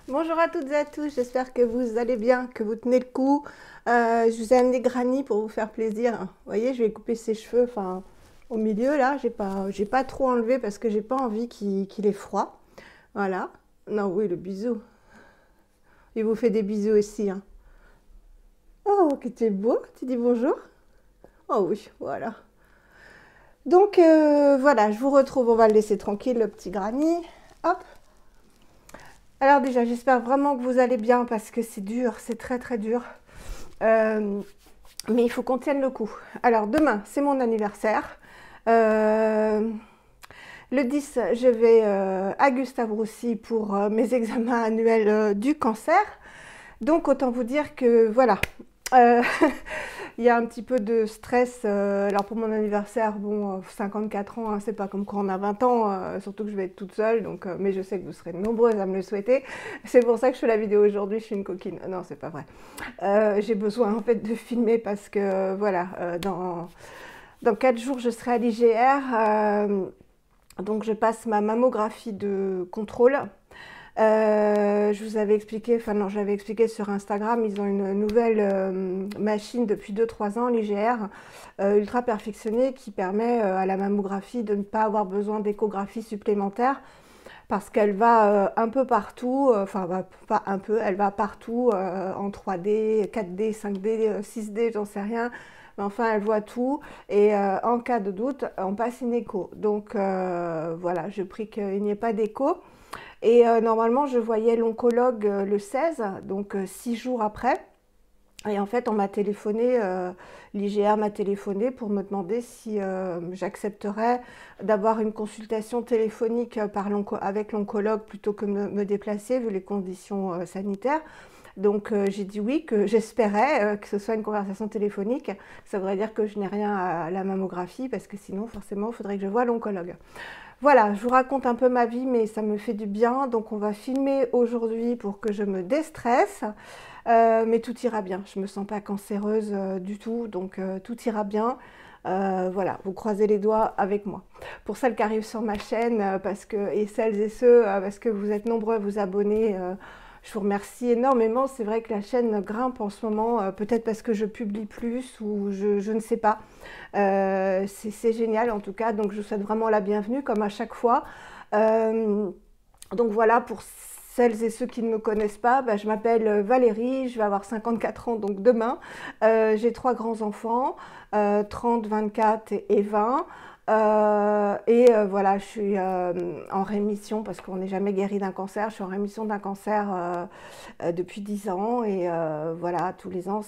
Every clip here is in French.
Bonjour à toutes et à tous, j'espère que vous allez bien, que vous tenez le coup. Je vous ai amené Granny pour vous faire plaisir. Vous voyez, je vais couper ses cheveux, enfin, au milieu là, j'ai pas trop enlevé parce que j'ai pas envie qu'il ait froid. Voilà. Non, oui, le bisou. Il vous fait des bisous aussi, hein. Oh, que t'es beau, tu dis bonjour? Oh oui, voilà. Donc voilà, je vous retrouve, on va le laisser tranquille, le petit Granny. Hop. Alors déjà, j'espère vraiment que vous allez bien parce que c'est dur, c'est très très dur. Euh, mais il faut qu'on tienne le coup. Alors demain, c'est mon anniversaire. Euh, le 10, je vais à Gustave Roussy pour mes examens annuels du cancer. Donc autant vous dire que voilà, euh, il y a un petit peu de stress. Alors pour mon anniversaire, bon, 54 ans, hein, c'est pas comme quand on a 20 ans, surtout que je vais être toute seule. Donc, mais je sais que vous serez nombreuses à me le souhaiter. C'est pour ça que je fais la vidéo aujourd'hui, je suis une coquine. Non, c'est pas vrai. J'ai besoin en fait de filmer parce que voilà, dans 4 jours, je serai à l'IGR. Donc je passe ma mammographie de contrôle. Je vous avais expliqué, enfin non, j'avais expliqué sur Instagram, ils ont une nouvelle machine depuis 2-3 ans, l'IGR, ultra perfectionnée, qui permet à la mammographie de ne pas avoir besoin d'échographie supplémentaire parce qu'elle va un peu partout, enfin pas un peu, elle va partout en 3D, 4D, 5D, 6D, j'en sais rien. Mais enfin, elle voit tout et en cas de doute, on passe une écho. Donc voilà, je prie qu'il n'y ait pas d'écho. Et normalement, je voyais l'oncologue le 16, donc 6 jours après. Et en fait, on m'a téléphoné, l'IGR m'a téléphoné pour me demander si j'accepterais d'avoir une consultation téléphonique avec l'oncologue plutôt que me déplacer, vu les conditions sanitaires. Donc j'ai dit oui, que j'espérais que ce soit une conversation téléphonique. Ça voudrait dire que je n'ai rien à la mammographie, parce que sinon, forcément, il faudrait que je voie l'oncologue. Voilà, je vous raconte un peu ma vie, mais ça me fait du bien. Donc on va filmer aujourd'hui pour que je me déstresse. Mais tout ira bien. Je ne me sens pas cancéreuse du tout, donc tout ira bien. Voilà, vous croisez les doigts avec moi. Pour celles qui arrivent sur ma chaîne, et celles et ceux, parce que vous êtes nombreux à vous abonner, je vous remercie énormément. C'est vrai que la chaîne grimpe en ce moment, peut-être parce que je publie plus ou je ne sais pas. C'est génial en tout cas, donc je vous souhaite vraiment la bienvenue comme à chaque fois. Donc voilà, pour celles et ceux qui ne me connaissent pas, bah, je m'appelle Valérie, je vais avoir 54 ans donc demain. J'ai 3 grands-enfants, 30, 24 et 20. Voilà, je suis en rémission parce qu'on n'est jamais guéri d'un cancer. Je suis en rémission d'un cancer depuis 10 ans et voilà, tous les ans,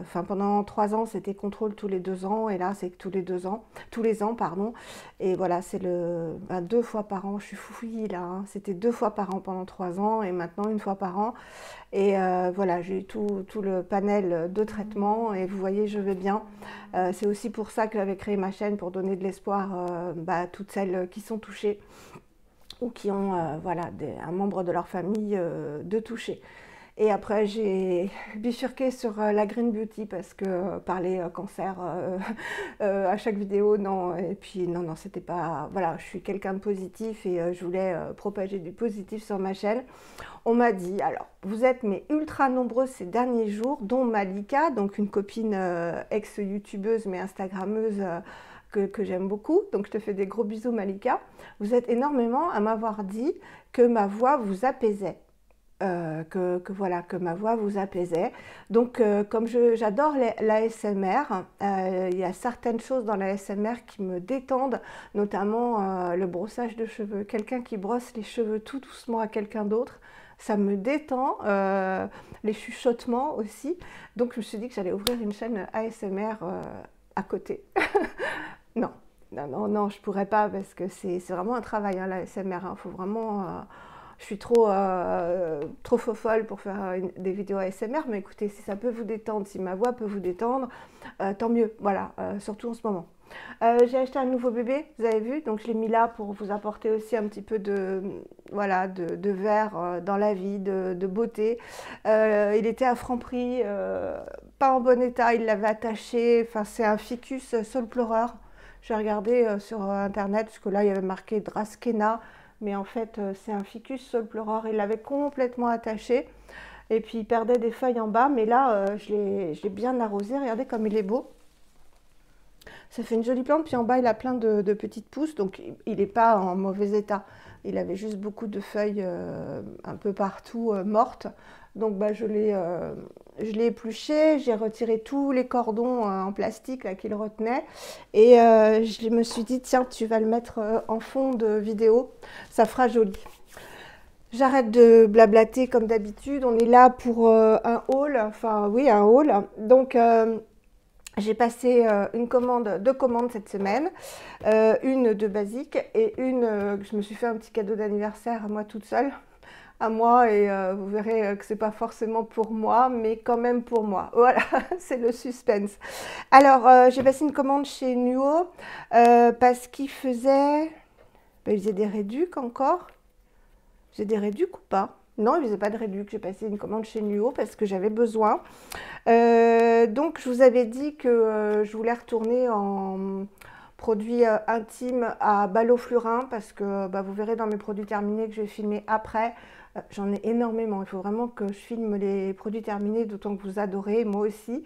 enfin pendant 3 ans, c'était contrôle tous les 2 ans et là, c'est tous les 2 ans, tous les ans, pardon. Et voilà, c'est 2 fois par an. Je suis fouillie là, hein. C'était 2 fois par an pendant 3 ans et maintenant 1 fois par an. Et voilà, j'ai eu tout le panel de traitement et vous voyez, je vais bien. C'est aussi pour ça que j'avais créé ma chaîne, pour donner de l'espoir à toutes celles qui sont touchées ou qui ont voilà, un membre de leur famille de touché. Et après, j'ai bifurqué sur la Green Beauty parce que parler cancer à chaque vidéo, non. Et puis, non, non, c'était pas. Voilà, je suis quelqu'un de positif et je voulais propager du positif sur ma chaîne. On m'a dit, alors, vous êtes mais ultra nombreux ces derniers jours, dont Malika, donc une copine ex-youtubeuse mais instagrammeuse. Que j'aime beaucoup, donc je te fais des gros bisous Malika. Vous êtes énormément à m'avoir dit que ma voix vous apaisait. Voilà, que ma voix vous apaisait. Donc, comme j'adore l'ASMR, il y a certaines choses dans l'ASMR qui me détendent, notamment le brossage de cheveux. Quelqu'un qui brosse les cheveux tout doucement à quelqu'un d'autre, ça me détend. Les chuchotements aussi. Donc, je me suis dit que j'allais ouvrir une chaîne ASMR à côté. Non, non, non, non, je pourrais pas parce que c'est vraiment un travail, hein, l'ASMR. Il faut vraiment. Je suis trop folle pour faire des vidéos ASMR, mais écoutez, si ça peut vous détendre, si ma voix peut vous détendre, tant mieux, voilà, surtout en ce moment. J'ai acheté un nouveau bébé, vous avez vu, donc je l'ai mis là pour vous apporter aussi un petit peu voilà, de verre dans la vie, de beauté. Il était à Franprix, pas en bon état, il l'avait attaché, enfin c'est un ficus sol pleureur. J'ai regardé sur internet, parce que là il y avait marqué Draskena. mais en fait c'est un ficus Solploror. Il l'avait complètement attaché et puis il perdait des feuilles en bas, mais là je l'ai bien arrosé. Regardez comme il est beau. Ça fait une jolie plante, puis en bas il a plein de petites pousses, donc il n'est pas en mauvais état. Il avait juste beaucoup de feuilles un peu partout mortes. Donc bah, je l'ai épluché, j'ai retiré tous les cordons en plastique qu'il retenait. Et je me suis dit, tiens, tu vas le mettre en fond de vidéo, ça fera joli. J'arrête de blablater comme d'habitude, on est là pour un haul, enfin oui, un haul. Donc j'ai passé deux commandes cette semaine, une de basique et une que je me suis fait un petit cadeau d'anniversaire à moi toute seule, à moi, et vous verrez que c'est pas forcément pour moi, mais quand même pour moi. Voilà, c'est le suspense. Alors, j'ai passé une commande chez Nuo parce qu'ils faisaient, ben, ils faisaient des réducs encore. Ils faisaient des réducs ou pas? Non, ils ne faisaient pas de réduc. J'ai passé une commande chez Nuo parce que j'avais besoin. Donc, je vous avais dit que je voulais retourner en produits intimes à Ballot-Flurin parce que bah, vous verrez dans mes produits terminés que je vais filmer après. J'en ai énormément. Il faut vraiment que je filme les produits terminés, d'autant que vous adorez, moi aussi.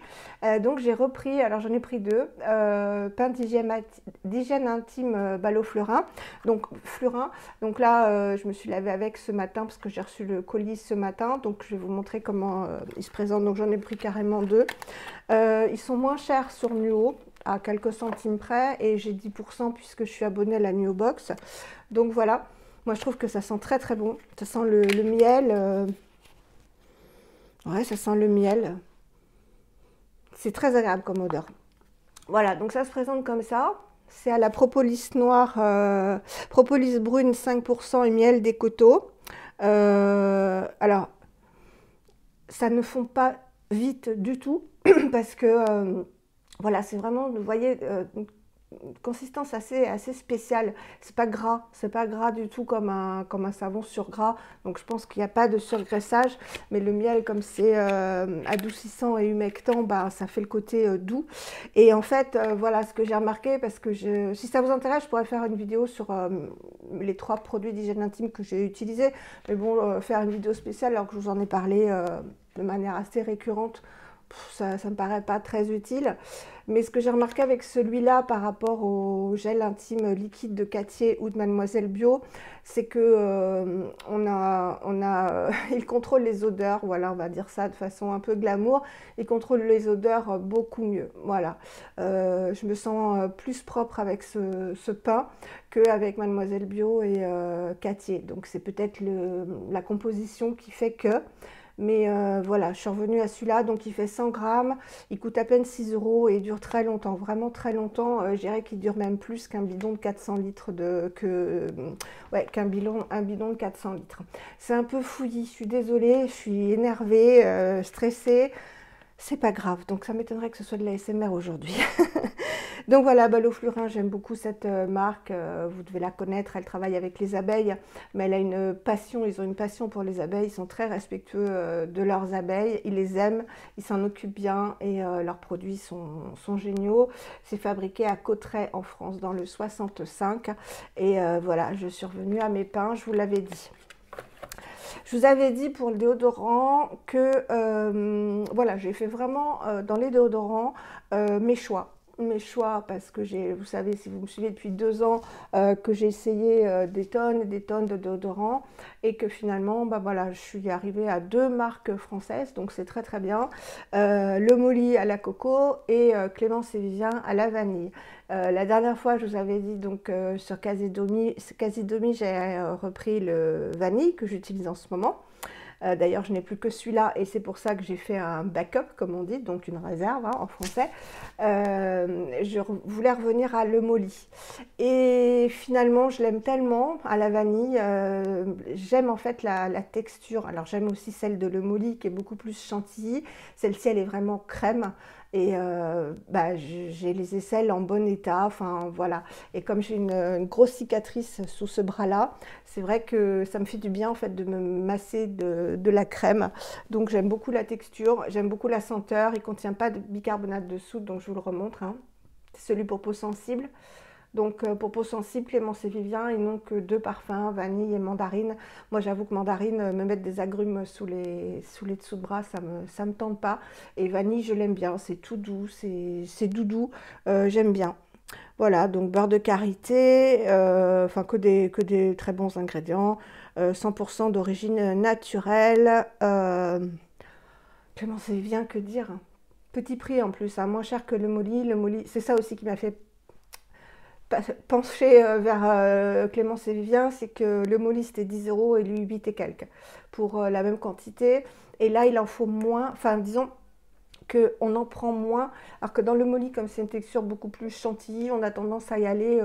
Donc, j'ai repris, alors j'en ai pris deux, pain d'hygiène intime Ballot-Flurin. Donc, Flurin. Donc là, je me suis lavée avec ce matin parce que j'ai reçu le colis ce matin. Donc, je vais vous montrer comment ils se présentent. Donc, j'en ai pris carrément deux. Ils sont moins chers sur Nuo, à quelques centimes près, et j'ai 10% puisque je suis abonnée à la Nuo Box. Donc voilà, moi je trouve que ça sent très très bon. Ça sent le miel. Ouais, ça sent le miel. C'est très agréable comme odeur. Voilà, donc ça se présente comme ça. C'est à la propolis noire, propolis brune 5% et miel des coteaux. Alors, ça ne fond pas vite du tout parce que voilà, c'est vraiment, vous voyez, une consistance assez spéciale. C'est pas gras du tout comme un savon sur gras. Donc je pense qu'il n'y a pas de surgraissage, mais le miel, comme c'est adoucissant et humectant, bah, ça fait le côté doux. Et en fait, voilà ce que j'ai remarqué, parce que si ça vous intéresse, je pourrais faire une vidéo sur les 3 produits d'hygiène intime que j'ai utilisés. Mais bon, faire une vidéo spéciale alors que je vous en ai parlé de manière assez récurrente, ça ne me paraît pas très utile. Mais ce que j'ai remarqué avec celui-là par rapport au gel intime liquide de Cattier ou de Mademoiselle Bio, c'est que il contrôle les odeurs. Voilà, on va dire ça de façon un peu glamour. Il contrôle les odeurs beaucoup mieux. Voilà, je me sens plus propre avec ce pain qu'avec Mademoiselle Bio et Cattier. Donc c'est peut-être la composition qui fait que... Mais voilà, je suis revenue à celui-là, donc il fait 100 grammes, il coûte à peine 6 € et il dure très longtemps, vraiment très longtemps. Je dirais qu'il dure même plus qu'un bidon de 400 litres qu'un bidon de 400 litres. C'est un peu fouillis, je suis désolée, je suis énervée, stressée. C'est pas grave, donc ça m'étonnerait que ce soit de la l'ASMR aujourd'hui. Donc voilà, Ballot-Flurin, j'aime beaucoup cette marque, vous devez la connaître, elle travaille avec les abeilles, mais elle a une passion, ils ont une passion pour les abeilles, ils sont très respectueux de leurs abeilles, ils les aiment, ils s'en occupent bien et leurs produits sont géniaux. C'est fabriqué à Cauterets en France dans le 65 et voilà, je suis revenue à mes pains, je vous l'avais dit. Je vous avais dit pour le déodorant que voilà, j'ai fait vraiment dans les déodorants mes choix parce que vous savez, si vous me suivez depuis 2 ans, que j'ai essayé des tonnes et des tonnes de déodorants et que finalement, bah voilà, je suis arrivée à 2 marques françaises, donc c'est très très bien. Le Molly à la coco et Clémence et Vivien à la vanille. La dernière fois, je vous avais dit donc sur Casidomi, j'ai repris le vanille que j'utilise en ce moment. D'ailleurs, je n'ai plus que celui-là et c'est pour ça que j'ai fait un backup, comme on dit, donc une réserve hein, en français. Je voulais revenir à le Molly. Et finalement, je l'aime tellement à la vanille. J'aime en fait la texture. Alors, j'aime aussi celle de le Molly qui est beaucoup plus chantilly. Celle-ci, elle est vraiment crème. Et bah, j'ai les aisselles en bon état, enfin voilà. Et comme j'ai une grosse cicatrice sous ce bras-là, c'est vrai que ça me fait du bien en fait de me masser de la crème. Donc j'aime beaucoup la texture, j'aime beaucoup la senteur. Il ne contient pas de bicarbonate de soude, donc je vous le remontre. Hein. C'est celui pour peau sensible. Donc pour peau sensible, Clémence et Vivien, ils n'ont que 2 parfums, vanille et mandarine. Moi j'avoue que mandarine, me mettre des agrumes sous les dessous de bras, ça me tente pas. Et vanille, je l'aime bien, c'est tout doux, c'est doudou, j'aime bien. Voilà, donc beurre de karité, enfin que des très bons ingrédients, 100% d'origine naturelle. Clémence et Vivien, que dire? Petit prix en plus, hein, moins cher que le Molly. Le Molly, c'est ça aussi qui m'a fait pencher vers Clémence et Vivien, c'est que le Molly c'était 10 euros et lui 8 et quelques pour la même quantité. Et là, il en faut moins, enfin disons qu'on en prend moins, alors que dans le Molly, comme c'est une texture beaucoup plus chantilly, on a tendance à y aller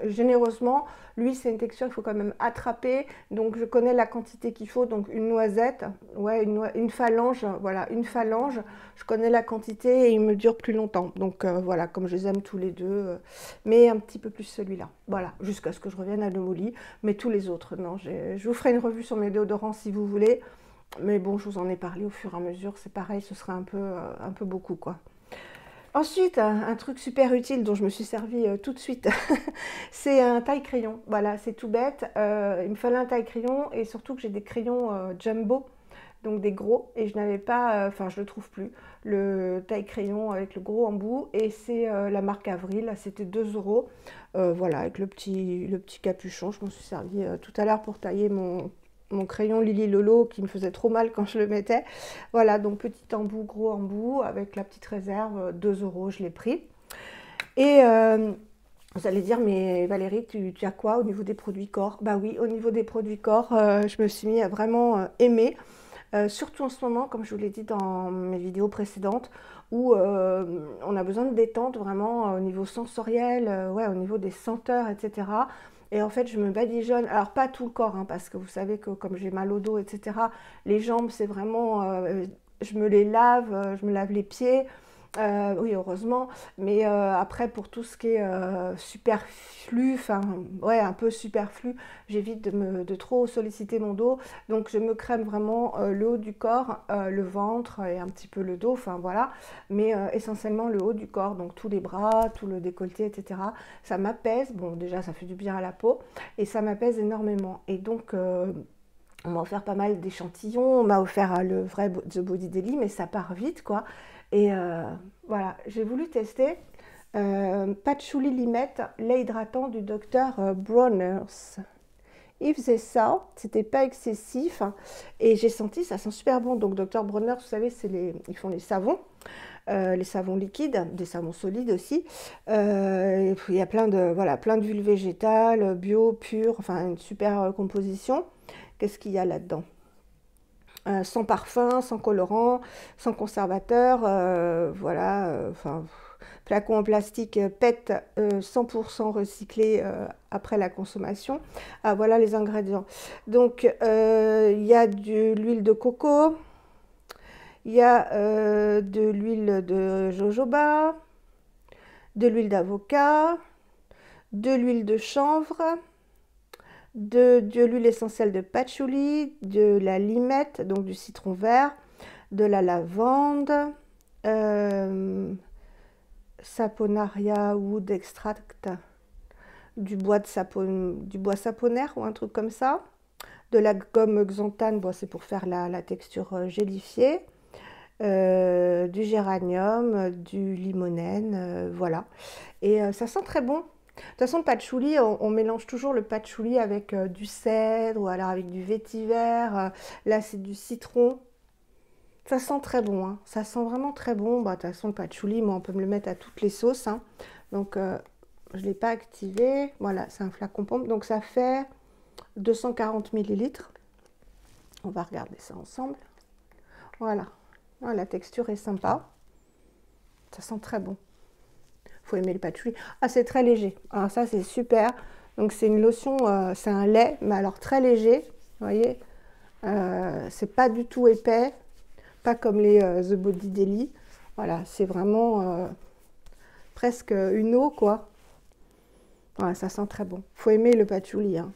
généreusement. Lui, c'est une texture qu'il faut quand même attraper, donc je connais la quantité qu'il faut, donc une noisette, ouais, une phalange, voilà, une phalange, je connais la quantité et il me dure plus longtemps. Donc voilà, comme je les aime tous les deux, mais un petit peu plus celui-là. Voilà, jusqu'à ce que je revienne à le Molly, mais tous les autres, non, je vous ferai une revue sur mes déodorants si vous voulez. Mais bon, je vous en ai parlé au fur et à mesure, c'est pareil, ce sera un peu beaucoup, quoi. Ensuite, un truc super utile dont je me suis servi tout de suite, c'est un taille-crayon. Voilà, c'est tout bête. Il me fallait un taille-crayon et surtout que j'ai des crayons jumbo, donc des gros, et je n'avais pas, enfin je le trouve plus, le taille-crayon avec le gros embout, et c'est la marque Avril, c'était 2 euros. Voilà, avec le petit capuchon, je m'en suis servi tout à l'heure pour tailler mon crayon Lily Lolo qui me faisait trop mal quand je le mettais. Voilà, donc petit embout, gros embout, avec la petite réserve, 2 euros, je l'ai pris. Et vous allez dire, mais Valérie, tu as quoi au niveau des produits corps? Bah oui, au niveau des produits corps, je me suis mis à vraiment aimer. Surtout en ce moment, comme je vous l'ai dit dans mes vidéos précédentes, où on a besoin de détente vraiment au niveau sensoriel, ouais, au niveau des senteurs, etc. Et en fait, je me badigeonne, alors pas tout le corps, hein, parce que vous savez que comme j'ai mal au dos, etc., les jambes, c'est vraiment, je me les lave, je me lave les pieds, oui, heureusement, mais après, pour tout ce qui est superflu, enfin, ouais, un peu superflu, j'évite de trop solliciter mon dos, donc je me crème vraiment le haut du corps, le ventre et un petit peu le dos, enfin voilà, mais essentiellement le haut du corps, donc tous les bras, tout le décolleté, etc. Ça m'apaise, bon déjà ça fait du bien à la peau, et ça m'apaise énormément, et donc on m'a offert pas mal d'échantillons, on m'a offert le vrai The Body Daily, mais ça part vite quoi, et voilà, j'ai voulu tester Patchouli Limette, lait hydratant du docteur Bronner's. Il faisait ça, c'était pas excessif, hein, et j'ai senti, ça sent super bon. Donc Dr Bronner, vous savez, ils font les savons liquides, des savons solides aussi. Il y a voilà, plein d'huiles végétales, bio, pures, enfin une super composition. Qu'est-ce qu'il y a là-dedans? Sans parfum, sans colorant, sans conservateur, voilà, enfin, flacon en plastique PET 100% recyclé après la consommation. Ah, voilà les ingrédients. Donc, il y a de l'huile de coco, il y a de l'huile de jojoba, de l'huile d'avocat, de l'huile de chanvre, de l'huile essentielle de patchouli, de la limette, donc du citron vert, de la lavande, Saponaria Wood Extract, du bois saponaire ou un truc comme ça, de la gomme xanthane, bon, c'est pour faire la texture gélifiée, du géranium, du limonène, voilà. Et ça sent très bon. De toute façon, le patchouli, on mélange toujours le patchouli avec du cèdre ou alors avec du vétiver. Là, c'est du citron. Ça sent très bon, hein. Ça sent vraiment très bon. Bah, de toute façon, le patchouli, moi, on peut me le mettre à toutes les sauces, hein. Donc, je ne l'ai pas activé. Voilà, c'est un flacon pompe. Donc, ça fait 240 millilitres. On va regarder ça ensemble. Voilà. Ah, la texture est sympa. Ça sent très bon. Faut aimer le patchouli. Ah, c'est très léger. Alors ça, c'est super. Donc, c'est une lotion, c'est un lait, mais alors très léger. Vous voyez, c'est pas du tout épais. Pas comme les The Body Daily. Voilà, c'est vraiment presque une eau, quoi. Voilà, ça sent très bon. Faut aimer le patchouli, hein.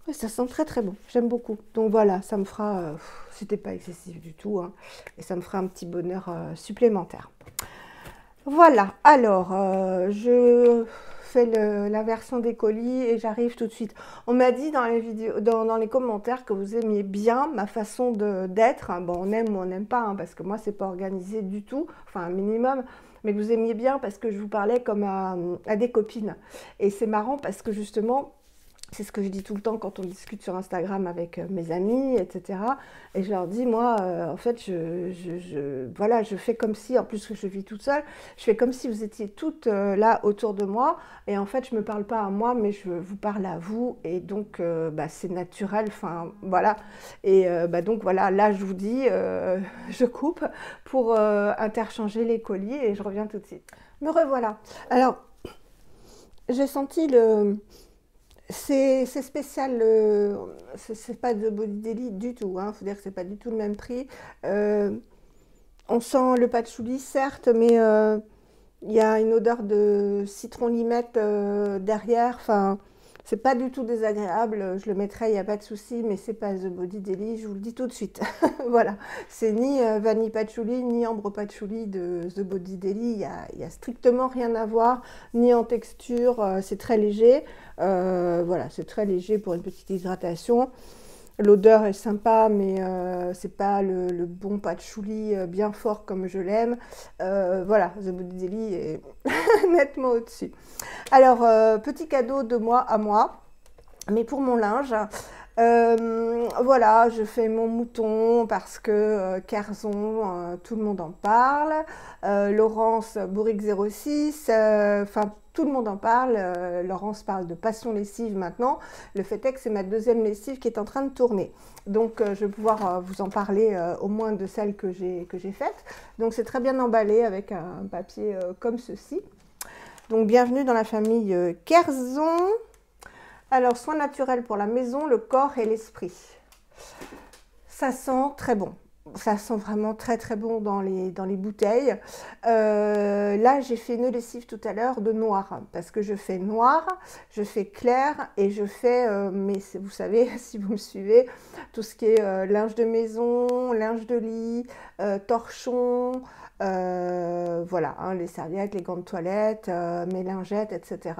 Ouais, ça sent très très bon. J'aime beaucoup. Donc voilà, ça me fera... c'était pas excessif du tout, hein, et ça me fera un petit bonheur supplémentaire. Voilà, alors je fais la version des colis et j'arrive tout de suite. On m'a dit dans les vidéos, dans les commentaires que vous aimiez bien ma façon d'être. Bon, on aime ou on n'aime pas, hein, parce que moi, c'est pas organisé du tout, enfin un minimum, mais que vous aimiez bien parce que je vous parlais comme à des copines. Et c'est marrant parce que justement, c'est ce que je dis tout le temps quand on discute sur Instagram avec mes amis, etc. Et je leur dis, moi, en fait, voilà, je fais comme si, en plus que je vis toute seule, je fais comme si vous étiez toutes là autour de moi. Et en fait, je ne me parle pas à moi, mais je vous parle à vous. Et donc, bah, c'est naturel, enfin, voilà. Et bah, donc, voilà, là, je vous dis, je coupe pour interchanger les colis et je reviens tout de suite. Me revoilà. Alors, j'ai senti le... C'est spécial, c'est pas de Body Daily du tout, hein. Faut dire que c'est pas du tout le même prix. On sent le patchouli, certes, mais il y a une odeur de citron limette derrière. Enfin, c'est pas du tout désagréable. Je le mettrai, il n'y a pas de souci, mais c'est pas The Body Daily, je vous le dis tout de suite. Voilà, c'est ni vanille patchouli, ni ambre patchouli de The Body Daily. Il y a strictement rien à voir, ni en texture. C'est très léger. Voilà, c'est très léger pour une petite hydratation. L'odeur est sympa, mais c'est pas le bon patchouli bien fort comme je l'aime. Voilà, The Body Daily est nettement au-dessus. Alors, petit cadeau de moi à moi, mais pour mon linge. Voilà, je fais mon mouton parce que Kerzon, tout le monde en parle. Laurence Bourrique 06, enfin tout le monde en parle. Laurence parle de passion lessive maintenant. Le fait est que c'est ma deuxième lessive qui est en train de tourner. Donc je vais pouvoir vous en parler au moins de celle que j'ai faite. Donc c'est très bien emballé avec un papier comme ceci. Donc bienvenue dans la famille Kerzon. Alors, soins naturels pour la maison, le corps et l'esprit. Ça sent très bon. Ça sent vraiment très très bon dans les bouteilles. Là, j'ai fait une lessive tout à l'heure de noir, parce que je fais noir, je fais clair et je fais, mais vous savez, si vous me suivez, tout ce qui est linge de maison, linge de lit, torchon, voilà, hein, les serviettes, les gants de toilette, mes lingettes, etc.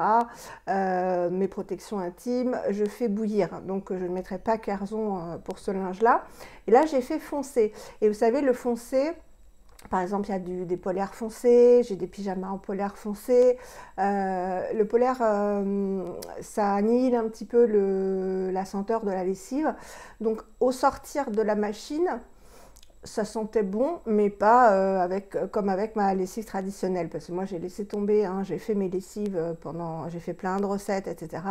Mes protections intimes, je fais bouillir. Donc, je ne mettrai pas Kerzon pour ce linge-là. Et là, j'ai fait foncé. Et vous savez, le foncé, par exemple, il y a des polaires foncés, j'ai des pyjamas en polaire foncé. Le polaire, ça annihile un petit peu la senteur de la lessive. Donc, au sortir de la machine, ça sentait bon, mais pas comme avec ma lessive traditionnelle. Parce que moi, j'ai laissé tomber, hein, j'ai fait mes lessives j'ai fait plein de recettes, etc.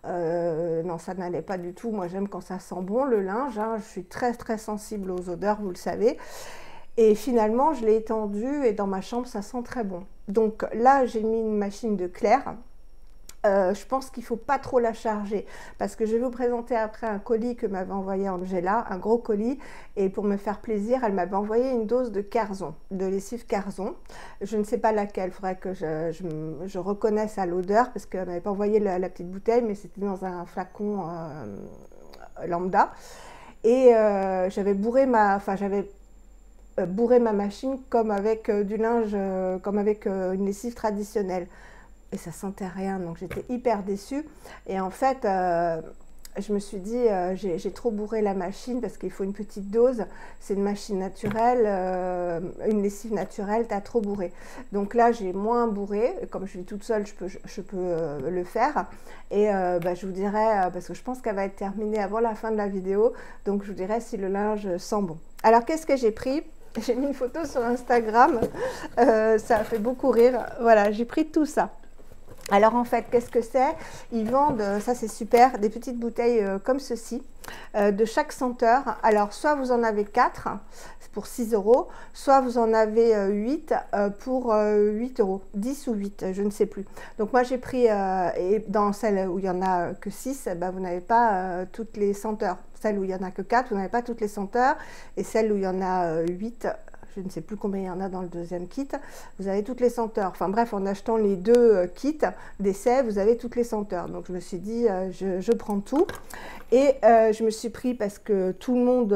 Non, ça n'allait pas du tout. Moi, j'aime quand ça sent bon le linge, hein. Je suis très très sensible aux odeurs, vous le savez. Et finalement, je l'ai étendu et dans ma chambre, ça sent très bon. Donc là, j'ai mis une machine de clair. Je pense qu'il ne faut pas trop la charger parce que je vais vous présenter après un colis que m'avait envoyé Angela, un gros colis, et pour me faire plaisir, elle m'avait envoyé une dose de Kerzon, de lessive Kerzon. Je ne sais pas laquelle, il faudrait que je reconnaisse à l'odeur parce qu'elle m'avait pas envoyé la petite bouteille, mais c'était dans un flacon lambda. Et j'avais bourré ma machine comme avec du linge, comme avec une lessive traditionnelle. Et ça sentait rien, donc j'étais hyper déçue. Et en fait, je me suis dit, j'ai trop bourré la machine parce qu'il faut une petite dose. C'est une machine naturelle, une lessive naturelle, t'as trop bourré. Donc là, j'ai moins bourré. Comme je suis toute seule, je peux le faire. Et bah, je vous dirai, parce que je pense qu'elle va être terminée avant la fin de la vidéo, donc je vous dirai si le linge sent bon. Alors, qu'est-ce que j'ai pris ? J'ai mis une photo sur Instagram, ça a fait beaucoup rire. Voilà, j'ai pris tout ça. Alors en fait, qu'est-ce que c'est? Ils vendent, ça c'est super, des petites bouteilles comme ceci, de chaque senteur. Alors soit vous en avez 4 pour 6 €, soit vous en avez 8 pour 8 €, 10 ou 8, je ne sais plus. Donc moi j'ai pris, et dans celle où il n'y en a que 6, ben, vous n'avez pas toutes les senteurs. Celle où il n'y en a que 4, vous n'avez pas toutes les senteurs. Et celle où il y en a 8, je ne sais plus combien il y en a dans le deuxième kit, vous avez toutes les senteurs. Enfin bref, en achetant les deux kits d'essai, vous avez toutes les senteurs. Donc je me suis dit, je prends tout. Et je me suis pris, parce que tout le monde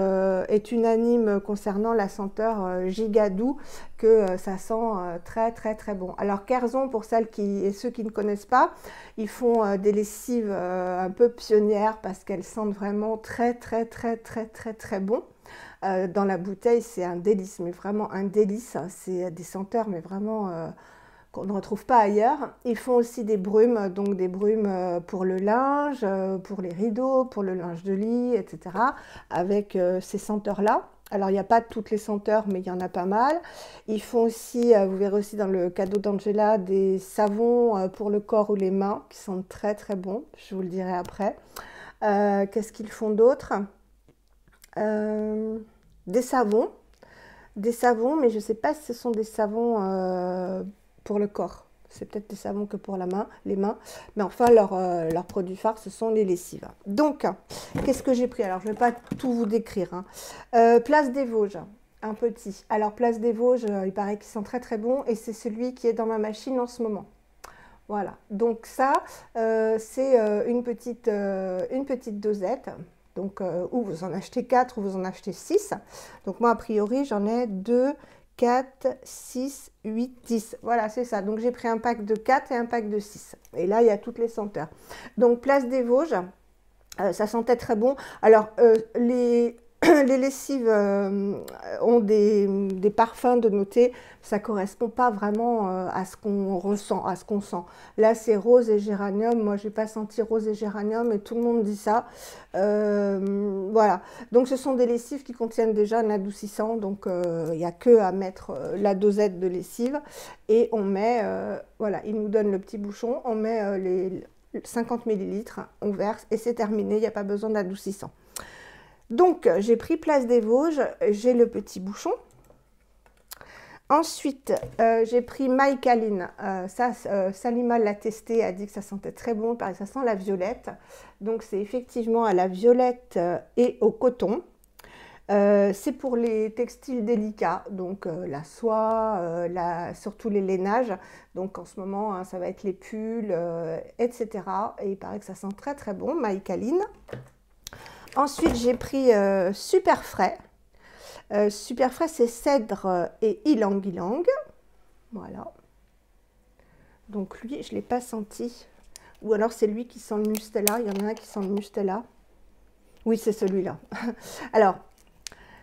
est unanime concernant la senteur Gigadou, que ça sent très très très bon. Alors Kerzon, pour celles et ceux qui ne connaissent pas, ils font des lessives un peu pionnières parce qu'elles sentent vraiment très très très très très très bon. Dans la bouteille, c'est un délice, mais vraiment un délice. C'est des senteurs, mais vraiment qu'on ne retrouve pas ailleurs. Ils font aussi des brumes, donc des brumes pour le linge, pour les rideaux, pour le linge de lit, etc. avec ces senteurs-là. Alors, il n'y a pas toutes les senteurs, mais il y en a pas mal. Ils font aussi, vous verrez aussi dans le cadeau d'Angela, des savons pour le corps ou les mains, qui sont très très bons. Je vous le dirai après. Qu'est-ce qu'ils font d'autre? Des savons, mais je ne sais pas si ce sont des savons pour le corps. C'est peut-être des savons que pour les mains. Mais enfin, leur produit phare, ce sont les lessives. Donc, qu'est-ce que j'ai pris? Alors, je ne vais pas tout vous décrire. Hein. Place des Vosges, un petit. Alors, Place des Vosges, il paraît qu'ils sont très très bons. Et c'est celui qui est dans ma machine en ce moment. Voilà. Donc ça, c'est une petite dosette. Donc, ou vous en achetez 4 ou vous en achetez 6. Donc moi, a priori, j'en ai 2, 4, 6, 8, 10. Voilà, c'est ça. Donc j'ai pris un pack de 4 et un pack de 6. Et là, il y a toutes les senteurs. Donc Place des Vosges, ça sentait très bon. Alors, les lessives ont des parfums de noter, ça ne correspond pas vraiment à ce qu'on ressent, à ce qu'on sent. Là, c'est rose et géranium. Moi, je n'ai pas senti rose et géranium et tout le monde dit ça. Voilà. Donc, ce sont des lessives qui contiennent déjà un adoucissant. Donc, il n'y a que à mettre la dosette de lessive. Et on met, voilà, il nous donne le petit bouchon. On met les 50 ml, on verse et c'est terminé. Il n'y a pas besoin d'adoucissant. Donc, j'ai pris Place des Vosges, j'ai le petit bouchon. Ensuite, j'ai pris Mycaline. Salima l'a testé, a dit que ça sentait très bon, pareil, ça sent la violette. Donc, c'est effectivement à la violette et au coton. C'est pour les textiles délicats, donc la soie, surtout les lainages. Donc, en ce moment, hein, ça va être les pulls, etc. Et il paraît que ça sent très très bon, Mycaline. Ensuite, j'ai pris Super Frais. Super Frais, c'est cèdre et ylang-ylang. Voilà. Donc lui, je ne l'ai pas senti. Ou alors c'est lui qui sent le mustela. Il y en a un qui sent le mustela. Oui, c'est celui-là. Alors,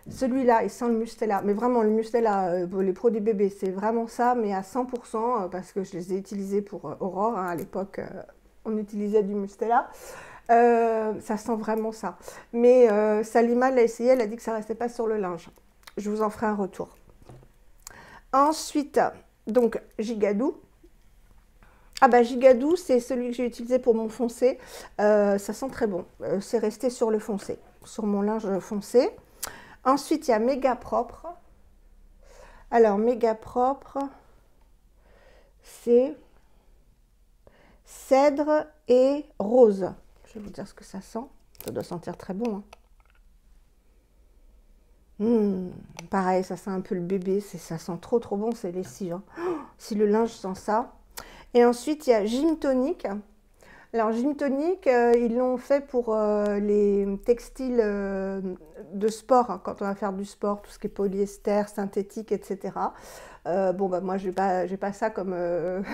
celui-là, il sent le mustela. Mais vraiment, le mustela, les produits bébés, c'est vraiment ça, mais à 100%, parce que je les ai utilisés pour Aurore. Hein, à l'époque, on utilisait du mustela. Ça sent vraiment ça. Mais Salima l'a essayé, elle a dit que ça ne restait pas sur le linge. Je vous en ferai un retour. Ensuite, donc, Gigadou. Ah bah Gigadou, c'est celui que j'ai utilisé pour mon foncé. Ça sent très bon. C'est resté sur le foncé, sur mon linge foncé. Ensuite, il y a Méga Propre. Alors, Méga Propre, c'est cèdre et rose. Je vais vous dire ce que ça sent. Ça doit sentir très bon. Hein. Pareil, ça sent un peu le bébé. Ça sent trop trop bon, c'est lessive. Hein. Oh, si le linge sent ça. Et ensuite, il y a Gym Tonic. Alors, Gym Tonic, ils l'ont fait pour les textiles de sport, hein, quand on va faire du sport, tout ce qui est polyester, synthétique, etc. Bon, bah, moi, je n'ai pas ça comme...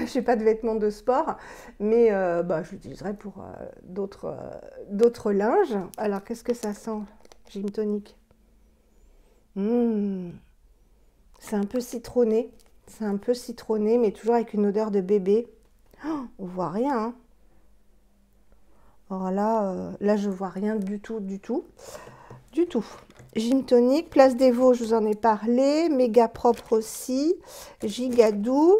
j'ai pas de vêtements de sport, mais bah, je l'utiliserai pour d'autres linges. Alors, qu'est-ce que ça sent, Gym Tonic? C'est un peu citronné. C'est un peu citronné, mais toujours avec une odeur de bébé. Oh, on voit rien, hein. Alors là, je vois rien du tout, du tout. Du tout. Gym Tonic, Place des Vosges, je vous en ai parlé. Méga Propre aussi. Gigadou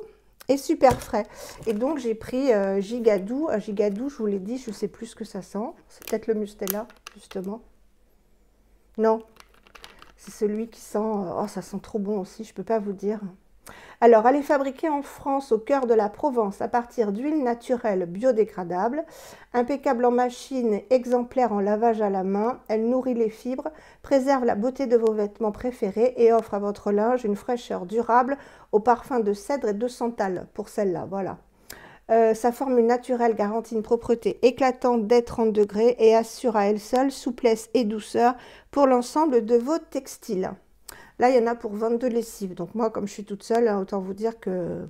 et Super Frais. Et donc, j'ai pris Gigadou. Gigadou, je vous l'ai dit, je ne sais plus ce que ça sent. C'est peut-être le mustela, justement. Non. C'est celui qui sent... Oh, ça sent trop bon aussi, je ne peux pas vous dire. Alors, elle est fabriquée en France, au cœur de la Provence, à partir d'huile naturelle biodégradable. Impeccable en machine, exemplaire en lavage à la main, elle nourrit les fibres, préserve la beauté de vos vêtements préférés et offre à votre linge une fraîcheur durable au parfum de cèdre et de santal, pour celle-là, voilà. Sa formule naturelle garantit une propreté éclatante dès 30 degrés et assure à elle seule souplesse et douceur pour l'ensemble de vos textiles. Là, il y en a pour 22 lessives. Donc moi, comme je suis toute seule, hein, autant vous dire que...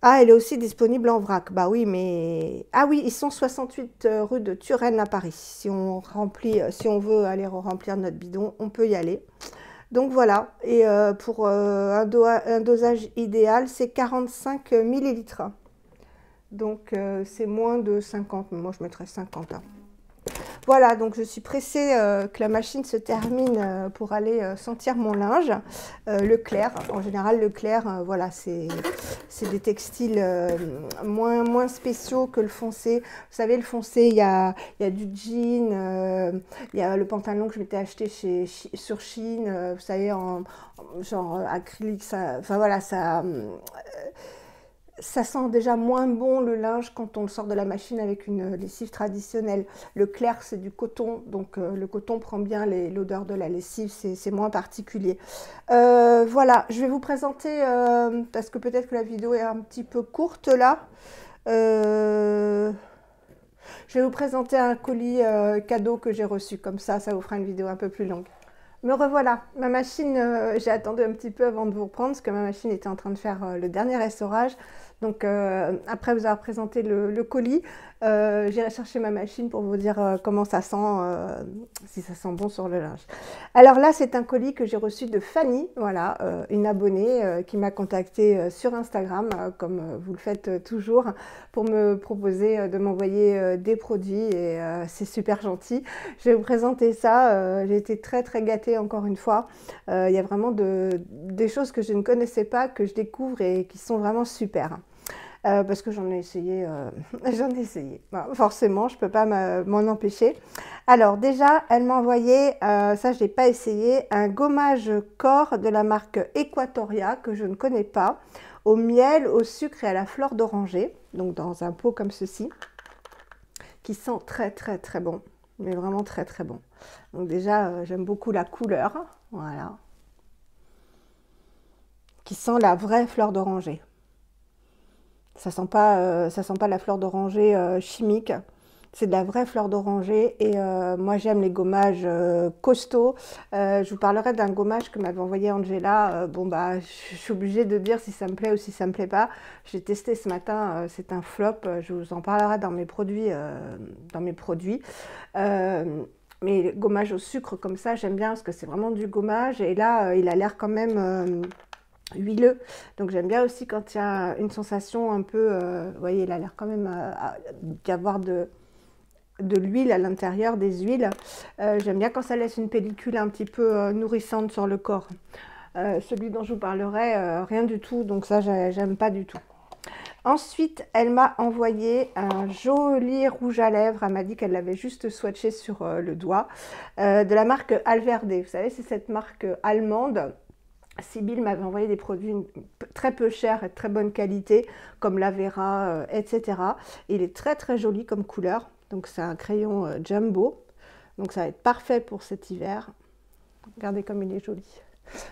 Ah, elle est aussi disponible en vrac. Bah oui, mais... Ah oui, ils sont 68 rue de Turenne à Paris. Si on remplit, si on veut aller remplir notre bidon, on peut y aller. Donc voilà, et pour un dosage idéal, c'est 45 millilitres. Donc c'est moins de 50, moi je mettrais 50. Hein. Voilà, donc je suis pressée que la machine se termine pour aller sentir mon linge. Leclerc, en général Leclerc, voilà, c'est des textiles moins spéciaux que le foncé. Vous savez, le foncé, il y a du jean, il y a le pantalon que je m'étais acheté sur Shein, vous savez, en genre acrylique, enfin voilà, ça sent déjà moins bon le linge quand on le sort de la machine avec une lessive traditionnelle. Le clair, c'est du coton, donc le coton prend bien l'odeur de la lessive, c'est moins particulier. Voilà, je vais vous présenter, parce que peut-être que la vidéo est un petit peu courte là. Je vais vous présenter un colis cadeau que j'ai reçu, comme ça vous fera une vidéo un peu plus longue. Me revoilà, ma machine, j'ai attendu un petit peu avant de vous reprendre parce que ma machine était en train de faire le dernier essorage. Donc après vous avoir présenté le colis, j'irai chercher ma machine pour vous dire comment ça sent, si ça sent bon sur le linge. Alors là, c'est un colis que j'ai reçu de Fanny, voilà, une abonnée qui m'a contactée sur Instagram, comme vous le faites toujours, pour me proposer de m'envoyer des produits et c'est super gentil. Je vais vous présenter ça, j'ai été très gâtée encore une fois. Il y a vraiment des choses que je ne connaissais pas, que je découvre et qui sont vraiment super. Parce que j'en ai essayé, Bah, forcément, je ne peux pas m'en empêcher. Alors déjà, elle m'a envoyé, ça je n'ai pas essayé, un gommage corps de la marque Equatoria, que je ne connais pas, au miel, au sucre et à la fleur d'oranger, donc dans un pot comme ceci, qui sent très bon, mais vraiment très bon. Donc déjà, j'aime beaucoup la couleur, voilà, qui sent la vraie fleur d'oranger. Ça sent pas la fleur d'oranger chimique. C'est de la vraie fleur d'oranger et moi j'aime les gommages costauds. Je vous parlerai d'un gommage que m'avait envoyé Angela. Bon bah je suis obligée de dire si ça me plaît ou si ça me plaît pas. J'ai testé ce matin, c'est un flop. Je vous en parlerai dans mes produits. Mais les gommages au sucre comme ça, j'aime bien parce que c'est vraiment du gommage. Et là, il a l'air quand même huileux, donc j'aime bien aussi quand il y a une sensation un peu, vous voyez, il a l'air quand même d'y avoir de l'huile à l'intérieur, des huiles. J'aime bien quand ça laisse une pellicule un petit peu nourrissante sur le corps. Celui dont je vous parlerai, rien du tout, donc ça j'aime pas du tout. Ensuite, elle m'a envoyé un joli rouge à lèvres. Elle m'a dit qu'elle l'avait juste swatché sur le doigt, de la marque Alverde. Vous savez, c'est cette marque allemande. Sibylle m'avait envoyé des produits très peu chers et de très bonne qualité, comme l'Avera, etc. Et il est très joli comme couleur. Donc c'est un crayon jumbo. Donc ça va être parfait pour cet hiver. Regardez comme il est joli.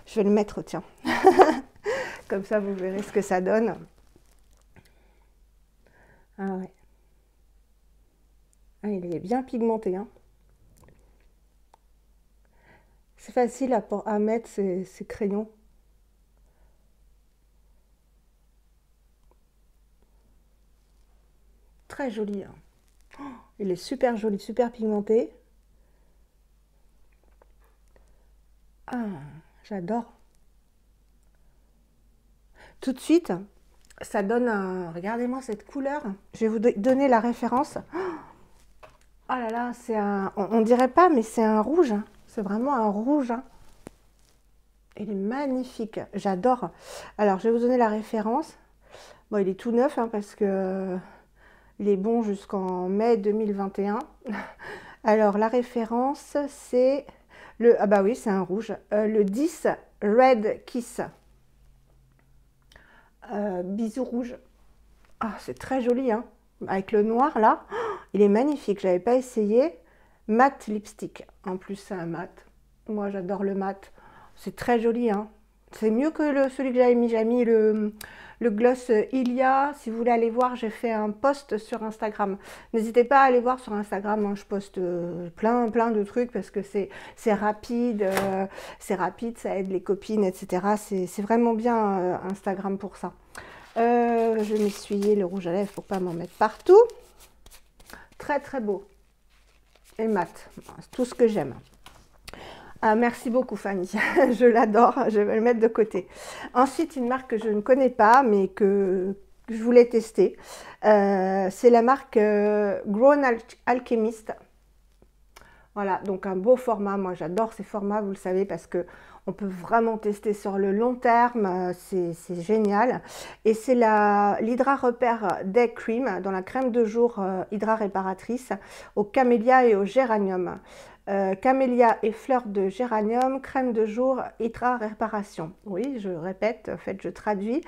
Je vais le mettre, tiens. Comme ça, vous verrez ce que ça donne. Ah ouais. Ah, il est bien pigmenté, hein. C'est facile à mettre ces crayons. Très joli. Hein. Oh, il est super joli, super pigmenté. Ah, j'adore. Tout de suite, ça donne un... Regardez-moi cette couleur. Je vais vous donner la référence. Oh là là, c'est un... On dirait pas, mais c'est un rouge. Hein. C'est vraiment un rouge. Hein. Il est magnifique. J'adore. Alors, je vais vous donner la référence. Bon, il est tout neuf hein, parce que il est bon jusqu'en mai 2021. Alors, la référence, c'est le... Ah bah oui, c'est un rouge. Le 10 Red Kiss. Bisous rouge. Ah, c'est très joli, hein. Avec le noir, là. Oh, il est magnifique. Je n'avais pas essayé. Matte lipstick. En plus, c'est un mat. Moi, j'adore le mat. C'est très joli, hein. C'est mieux que celui que j'avais mis. J'ai mis le gloss Ilia. Si vous voulez aller voir, j'ai fait un post sur Instagram. N'hésitez pas à aller voir sur Instagram, hein. Je poste plein de trucs parce que c'est rapide, ça aide les copines, etc. C'est vraiment bien Instagram pour ça. Je vais m'essuyer le rouge à lèvres pour pas m'en mettre partout. Très beau. Et mat. C'est tout ce que j'aime. Ah, merci beaucoup Fanny, je l'adore, je vais le mettre de côté. Ensuite, une marque que je ne connais pas, mais que je voulais tester, c'est la marque Grown Alchemist. Voilà, donc un beau format, moi j'adore ces formats, vous le savez, parce que on peut vraiment tester sur le long terme, c'est génial. Et c'est l'Hydra Repair Day Cream, dans la crème de jour Hydra réparatrice, au camélia et au géranium. Camélia et fleurs de géranium, crème de jour, Hydra réparation. Oui, je répète, en fait, je traduis.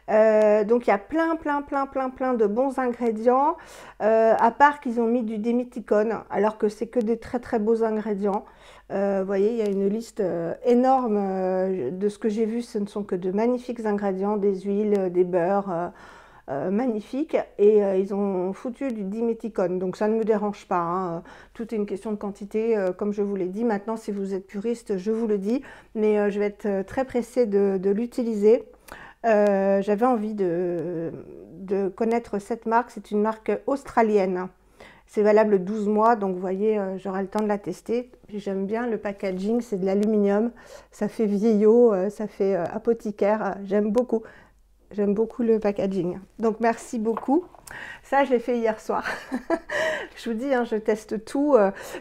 Donc il y a plein de bons ingrédients, à part qu'ils ont mis du déméthicone, alors que c'est que des très beaux ingrédients. Vous voyez, il y a une liste énorme de ce que j'ai vu, ce ne sont que de magnifiques ingrédients, des huiles, des beurres, magnifiques, et ils ont foutu du diméthicone, donc ça ne me dérange pas, hein. Tout est une question de quantité, comme je vous l'ai dit. Maintenant, si vous êtes puriste, je vous le dis, mais je vais être très pressée de l'utiliser. J'avais envie de connaître cette marque. C'est une marque australienne. C'est valable 12 mois, donc vous voyez, j'aurai le temps de la tester. Puis j'aime bien le packaging, c'est de l'aluminium, ça fait vieillot, ça fait apothicaire, j'aime beaucoup. J'aime beaucoup le packaging. Donc merci beaucoup. Ça, je l'ai fait hier soir. Je vous dis, hein, je teste tout.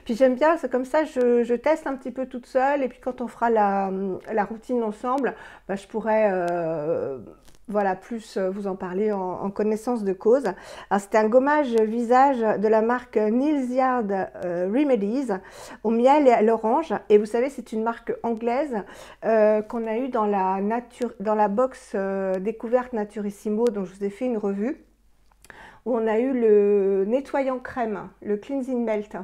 Puis j'aime bien, c'est comme ça, je teste un petit peu toute seule. Et puis quand on fera la routine ensemble, bah, je pourrai voilà, plus vous en parler en connaissance de cause. Alors c'était un gommage visage de la marque Neal's Yard Remedies au miel et à l'orange. Et vous savez, c'est une marque anglaise qu'on a eu dans la box découverte Naturissimo, dont je vous ai fait une revue, où on a eu le nettoyant crème, le Cleansing Melt.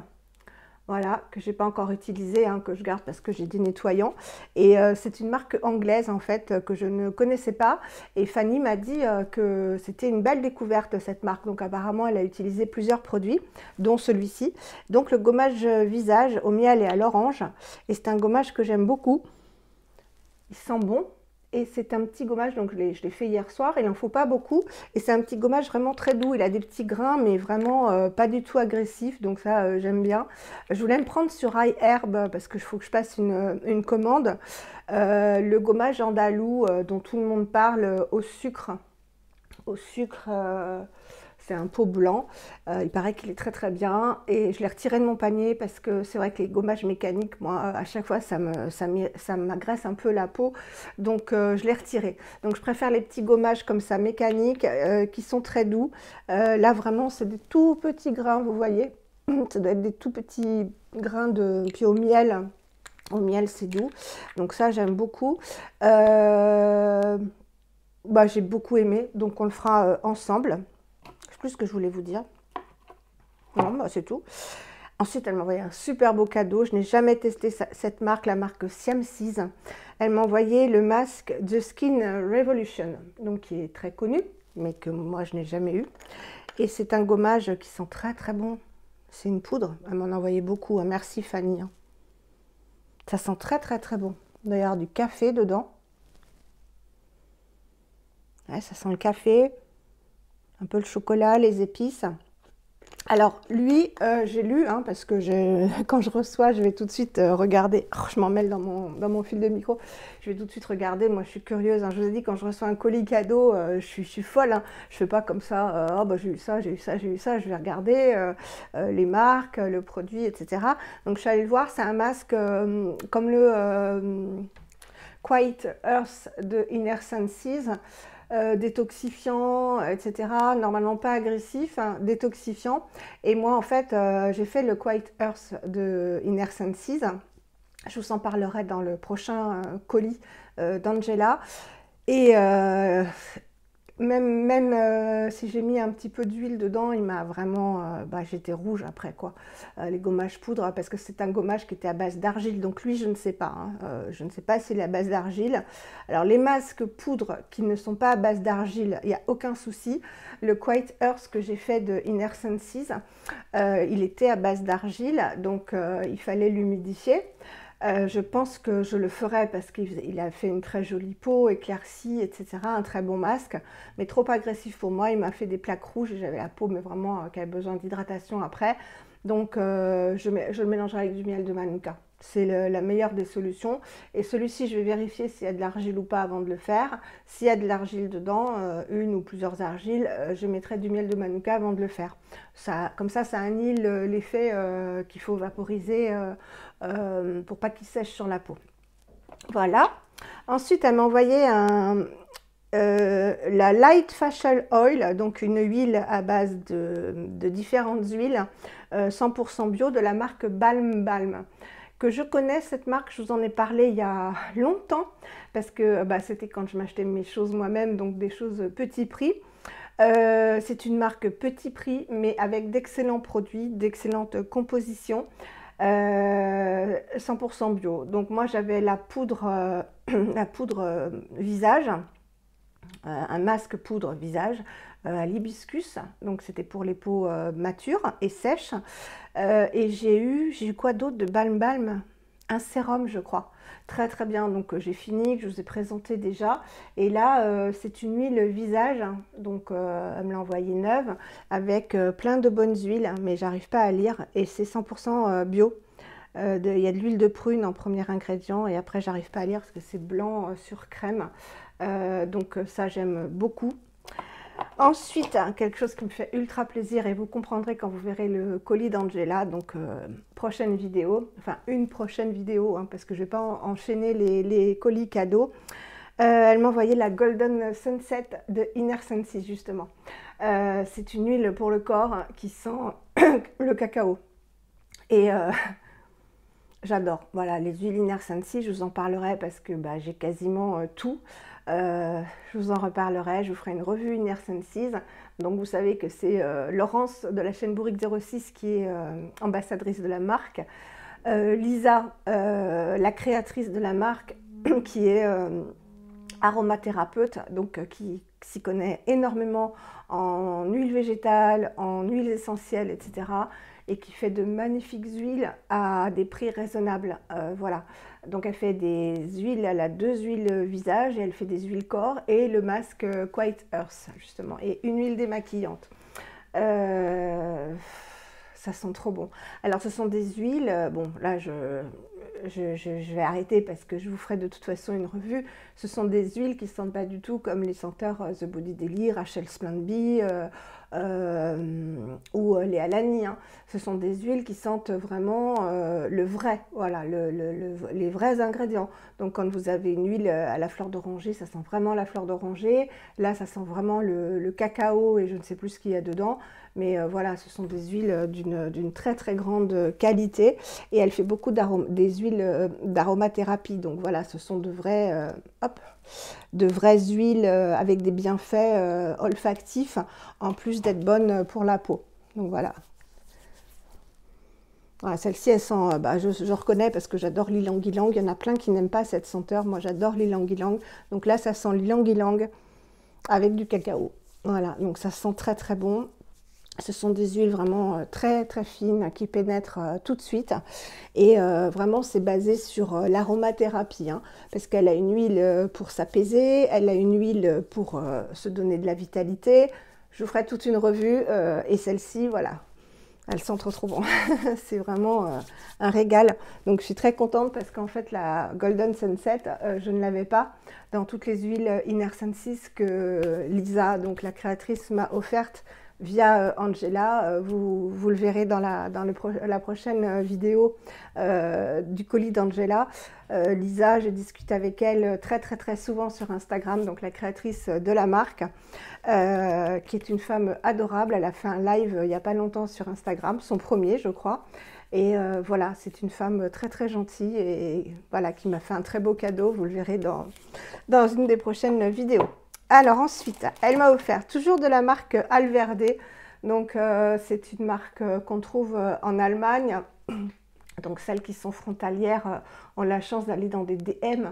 Voilà, que j'ai pas encore utilisé, hein, que je garde parce que j'ai des nettoyants. Et c'est une marque anglaise en fait que je ne connaissais pas. Et Fanny m'a dit que c'était une belle découverte cette marque. Donc apparemment elle a utilisé plusieurs produits, dont celui-ci. Donc le gommage visage au miel et à l'orange. Et c'est un gommage que j'aime beaucoup. Il sent bon. Et c'est un petit gommage, donc je l'ai fait hier soir, il n'en faut pas beaucoup. Et c'est un petit gommage vraiment très doux, il a des petits grains, mais vraiment pas du tout agressif, donc ça j'aime bien. Je voulais me prendre sur iHerb, parce qu'il faut que je passe une commande. Le gommage andalou dont tout le monde parle au sucre. Au sucre, c'est un pot blanc, il paraît qu'il est très bien, et je l'ai retiré de mon panier parce que c'est vrai que les gommages mécaniques, moi à chaque fois ça m'agresse un peu la peau, donc je l'ai retiré. Donc je préfère les petits gommages comme ça mécaniques qui sont très doux. Là vraiment c'est des tout petits grains, vous voyez, ça doit être des tout petits grains puis au miel c'est doux, donc ça j'aime beaucoup. Bah, j'ai beaucoup aimé, donc on le fera ensemble. Je sais plus ce que je voulais vous dire. Non, bah, c'est tout. Ensuite, elle m'a envoyé un super beau cadeau. Je n'ai jamais testé cette marque, la marque Siamese. Elle m'a envoyé le masque The Skin Revolution, donc qui est très connu, mais que moi je n'ai jamais eu. Et c'est un gommage qui sent très bon. C'est une poudre. Elle m'en a envoyé beaucoup. Merci Fanny. Ça sent très bon. D'ailleurs, du café dedans. Ouais, ça sent le café, un peu le chocolat, les épices. Alors lui, j'ai lu, hein, parce que quand je reçois, je vais tout de suite regarder. Oh, je m'en mêle dans mon fil de micro. Je vais tout de suite regarder. Moi, je suis curieuse, hein. Je vous ai dit, quand je reçois un colis cadeau, je suis folle, hein. Je fais pas comme ça. Oh, bah, j'ai eu ça. Je vais regarder les marques, le produit, etc. Donc, je suis allée le voir. C'est un masque comme le Quiet Earth de Inner Senses. Détoxifiant, etc. Normalement pas agressif, hein, détoxifiant. Et moi, en fait, j'ai fait le Quiet Earth de Inner Senses. Je vous en parlerai dans le prochain colis d'Angela. Et même si j'ai mis un petit peu d'huile dedans, il m'a vraiment... j'étais rouge après, quoi. Les gommages poudre, parce que c'est un gommage qui était à base d'argile. Donc lui, je ne sais pas. Hein. Je ne sais pas s'il est à base d'argile. Alors les masques poudre qui ne sont pas à base d'argile, il n'y a aucun souci. Le Quiet Earth que j'ai fait de Inner Senses, il était à base d'argile. Donc il fallait l'humidifier. Je pense que je le ferai parce qu'il a fait une très jolie peau, éclaircie, etc. Un très bon masque, mais trop agressif pour moi. Il m'a fait des plaques rouges et j'avais la peau, mais vraiment qui avait besoin d'hydratation après. Donc je le mélangerai avec du miel de Manuka. C'est la meilleure des solutions. Et celui-ci, je vais vérifier s'il y a de l'argile ou pas avant de le faire. S'il y a de l'argile dedans, une ou plusieurs argiles, je mettrai du miel de Manuka avant de le faire. Comme ça annule l'effet qu'il faut vaporiser pour pas qu'il sèche sur la peau. Voilà. Ensuite, elle m'a envoyé la Light Facial Oil, donc une huile à base de différentes huiles, 100% bio de la marque Balm Balm. Que je connais cette marque, je vous en ai parlé il y a longtemps, parce que c'était quand je m'achetais mes choses moi-même, donc des choses petit prix. C'est une marque petit prix, mais avec d'excellents produits, d'excellentes compositions, 100% bio. Donc moi j'avais la poudre visage, un masque poudre visage à l'hibiscus, donc c'était pour les peaux matures et sèches. Et j'ai eu quoi d'autre de Balm Balm? Un sérum, je crois. Très très bien, donc j'ai fini, que je vous ai présenté déjà. Et là, c'est une huile visage, donc elle me l'a envoyée neuve, avec plein de bonnes huiles, mais j'arrive pas à lire. Et c'est 100% bio. Il y a de l'huile de prune en premier ingrédient, et après j'arrive pas à lire parce que c'est blanc sur crème. Donc ça, j'aime beaucoup. Ensuite, quelque chose qui me fait ultra plaisir, et vous comprendrez quand vous verrez le colis d'Angela, donc prochaine vidéo, enfin une prochaine vidéo, hein, parce que je ne vais pas enchaîner les colis cadeaux. Elle m'a envoyé la Golden Sunset de Inner Senses, justement. C'est une huile pour le corps qui sent le cacao. Et j'adore. Voilà, les huiles Inner Senses, je vous en parlerai parce que j'ai quasiment tout. Je vous en reparlerai, je vous ferai une revue Inner Senses. Donc vous savez que c'est Laurence de la chaîne Bourrique 06 qui est ambassadrice de la marque. Lisa, la créatrice de la marque, qui est aromathérapeute, donc qui s'y connaît énormément en huile végétale, en huiles essentielles, etc. Et qui fait de magnifiques huiles à des prix raisonnables. Voilà. Donc elle fait des huiles, elle a 2 huiles visage et elle fait des huiles corps et le masque Quiet Earth justement et une huile démaquillante. Ça sent trop bon. Alors ce sont des huiles, bon là je vais arrêter parce que je vous ferai de toute façon une revue. Ce sont des huiles qui ne sentent pas du tout comme les senteurs The Body Daily, Rachel Splendby ou les Alani. Hein. Ce sont des huiles qui sentent vraiment le vrai, voilà, les vrais ingrédients. Donc quand vous avez une huile à la fleur d'oranger, ça sent vraiment la fleur d'oranger. Là, ça sent vraiment le cacao et je ne sais plus ce qu'il y a dedans. Mais voilà, ce sont des huiles d'une très très grande qualité et elle fait beaucoup des huiles d'aromathérapie. Donc voilà, ce sont de vraies huiles avec des bienfaits olfactifs en plus d'être bonnes pour la peau. Donc voilà. Voilà, celle-ci, elle sent, je reconnais parce que j'adore l'ylang-ylang. Il y en a plein qui n'aiment pas cette senteur. Moi, j'adore l'ylang-ylang. Donc là, ça sent l'ylang-ylang avec du cacao. Voilà, donc ça sent très très bon. Ce sont des huiles vraiment très très fines qui pénètrent tout de suite et vraiment c'est basé sur l'aromathérapie hein, parce qu'elle a une huile pour s'apaiser, elle a une huile pour se donner de la vitalité. Je vous ferai toute une revue et celle-ci voilà, elle sent trop bon. C'est vraiment un régal. Donc je suis très contente parce qu'en fait la Golden Sunset, je ne l'avais pas dans toutes les huiles Inner Senses que Lisa, donc la créatrice, m'a offerte via Angela. Vous le verrez dans la prochaine vidéo du colis d'Angela. Lisa, je discute avec elle très souvent sur Instagram, donc la créatrice de la marque, qui est une femme adorable. Elle a fait un live il n'y a pas longtemps sur Instagram, son premier je crois. Et voilà, c'est une femme très gentille et voilà, qui m'a fait un très beau cadeau. Vous le verrez dans une des prochaines vidéos. Alors ensuite, elle m'a offert toujours de la marque Alverde. Donc c'est une marque qu'on trouve en Allemagne. Donc celles qui sont frontalières ont la chance d'aller dans des DM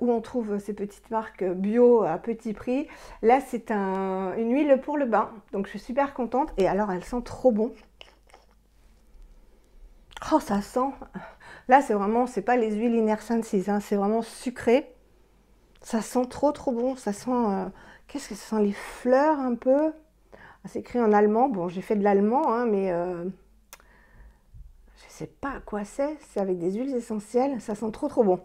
où on trouve ces petites marques bio à petit prix. Là c'est une huile pour le bain, donc je suis super contente. Et alors elle sent trop bon. Oh ça sent. Là c'est vraiment, c'est pas les huiles Inner Senses, hein, c'est vraiment sucré. Ça sent trop bon. Ça sent, qu'est-ce que ça sent, les fleurs un peu. C'est écrit en allemand. Bon j'ai fait de l'allemand, hein, mais je sais pas à quoi c'est. C'est avec des huiles essentielles. Ça sent trop bon.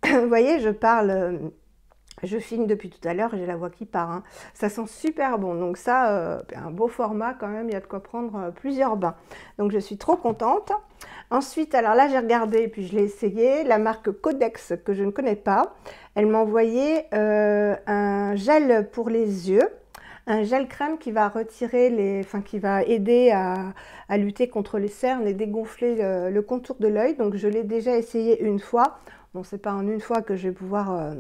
Vous voyez, je parle, je filme depuis tout à l'heure, j'ai la voix qui part. Hein. Ça sent super bon. Donc ça, un beau format quand même, il y a de quoi prendre plusieurs bains. Donc je suis trop contente. Ensuite, alors là, j'ai regardé, puis je l'ai essayé, la marque Codex, que je ne connais pas. Elle m'a envoyé un gel pour les yeux. Un gel crème qui va retirer qui va aider à lutter contre les cernes et dégonfler le contour de l'œil. Donc je l'ai déjà essayé une fois. Bon, c'est pas en une fois que je vais pouvoir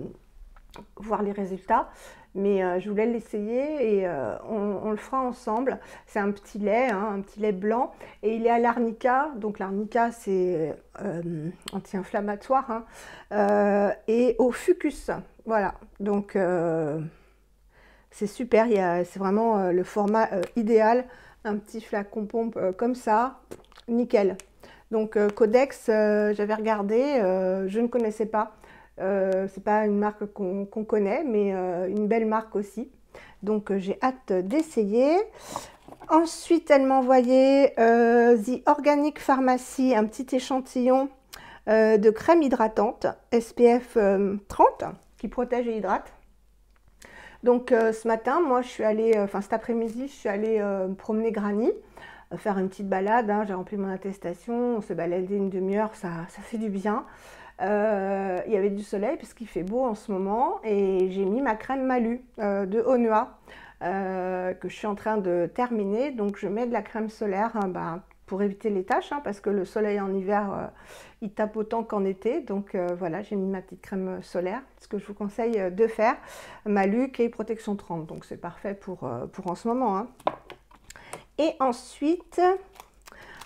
voir les résultats, mais je voulais l'essayer et on le fera ensemble. C'est un petit lait, hein, un petit lait blanc, et il est à l'arnica. Donc l'arnica c'est anti-inflammatoire, hein, et au fucus. Voilà, donc c'est super, c'est vraiment le format idéal, un petit flacon pompe comme ça, nickel. Donc Codex, j'avais regardé, je ne connaissais pas. C'est pas une marque qu'on connaît, mais une belle marque aussi. Donc j'ai hâte d'essayer. Ensuite, elle m'a envoyé The Organic Pharmacy, un petit échantillon de crème hydratante SPF 30 qui protège et hydrate. Donc ce matin, moi je suis allée, cet après-midi, je suis allée me promener Granny, faire une petite balade, hein, j'ai rempli mon attestation, on s'est baladé une demi-heure, ça fait du bien. Il y avait du soleil puisqu'il fait beau en ce moment et j'ai mis ma crème Malu de Honua que je suis en train de terminer. Donc je mets de la crème solaire hein, pour éviter les taches hein, parce que le soleil en hiver il tape autant qu'en été. Donc voilà, j'ai mis ma petite crème solaire, ce que je vous conseille de faire. Malu qui est protection 30, donc c'est parfait pour en ce moment. Hein. Et ensuite,